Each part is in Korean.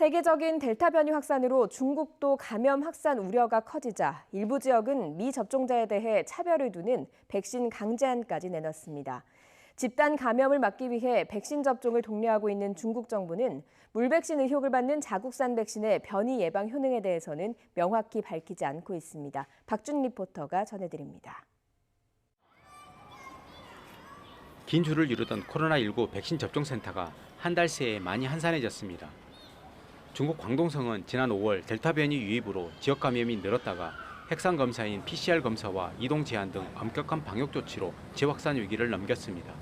세계적인 델타 변이 확산으로 중국도 감염 확산 우려가 커지자 일부 지역은 미접종자에 대해 차별을 두는 백신 강제안까지 내놨습니다. 집단 감염을 막기 위해 백신 접종을 독려하고 있는 중국 정부는 물백신 의혹을 받는 자국산 백신의 변이 예방 효능에 대해서는 명확히 밝히지 않고 있습니다. 박준 리포터가 전해드립니다. 긴 줄을 이루던 코로나19 백신 접종센터가 한 달 새에 많이 한산해졌습니다. 중국 광동성은 지난 5월 델타 변이 유입으로 지역 감염이 늘었다가 핵산 검사인 PCR 검사와 이동 제한 등 엄격한 방역 조치로 재확산 위기를 넘겼습니다.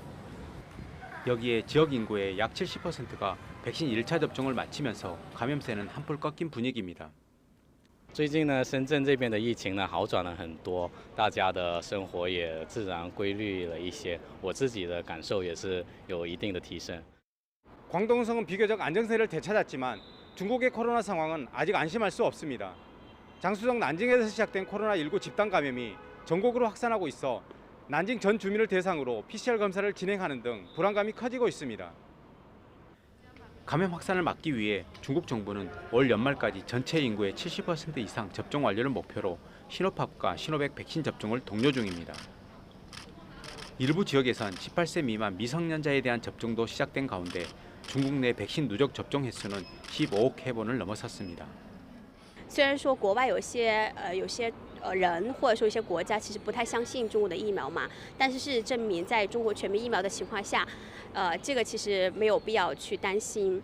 여기에 지역 인구의 약 70%가 백신 1차 접종을 마치면서 감염세는 한풀 꺾인 분위기입니다. 最近呢，深圳这边的疫情呢好转了很多，大家的生活也自然规律了一些，我自己的感受也是有一定的提升。 광동성은 비교적 안정세를 되찾았지만 중국의 코로나 상황은 아직 안심할 수 없습니다. 장수성 난징에서 시작된 코로나19 집단 감염이 전국으로 확산하고 있어 난징 전 주민을 대상으로 PCR 검사를 진행하는 등 불안감이 커지고 있습니다. 감염 확산을 막기 위해 중국 정부는 올 연말까지 전체 인구의 70% 이상 접종 완료를 목표로 시노팍과 시노백 백신 접종을 독려 중입니다. 일부 지역에선 18세 미만 미성년자에 대한 접종도 시작된 가운데 중국 내 백신 누적 접종 횟수는 15억 회본을 넘어섰습니다. 虽然说国外有些人或者说一些国家其实不太相信中国的疫苗嘛，但是事实证明，在中国全民疫苗的情况下，这个其实没有必要去担心。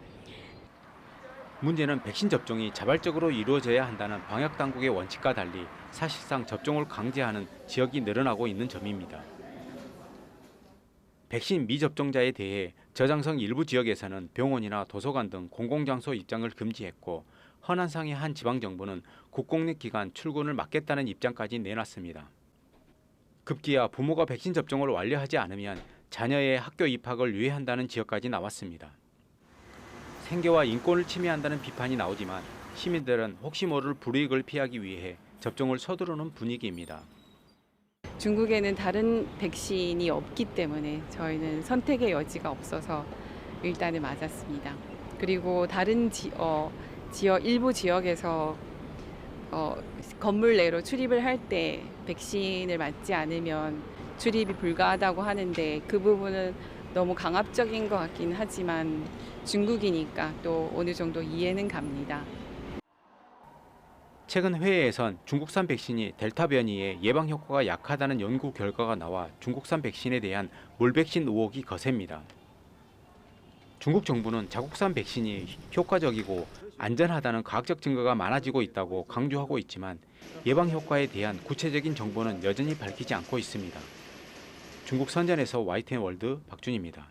문제는 백신 접종이 자발적으로 이루어져야 한다는 방역 당국의 원칙과 달리 사실상 접종을 강제하는 지역이 늘어나고 있는 점입니다. 백신 미접종자에 대해 저장성 일부 지역에서는 병원이나 도서관 등 공공장소 입장을 금지했고 허난상의 한 지방정부는 국공립 기관 출근을 막겠다는 입장까지 내놨습니다. 급기야 부모가 백신 접종을 완료하지 않으면 자녀의 학교 입학을 유예한다는 지역까지 나왔습니다. 생계와 인권을 침해한다는 비판이 나오지만 시민들은 혹시 모를 불이익을 피하기 위해 접종을 서두르는 분위기입니다. 중국에는 다른 백신이 없기 때문에 저희는 선택의 여지가 없어서 일단은 맞았습니다. 그리고 다른 일부 지역에서 건물 내로 출입을 할 때 백신을 맞지 않으면 출입이 불가하다고 하는데 그 부분은 너무 강압적인 것 같긴 하지만 중국이니까 또 어느 정도 이해는 갑니다. 최근 회의에선 중국산 백신이 델타 변이의 예방 효과가 약하다는 연구 결과가 나와 중국산 백신에 대한 물백신 의혹이 거셉니다. 중국 정부는 자국산 백신이 효과적이고 안전하다는 과학적 증거가 많아지고 있다고 강조하고 있지만 예방 효과에 대한 구체적인 정보는 여전히 밝히지 않고 있습니다. 중국 선전에서 YTN 월드 박준입니다.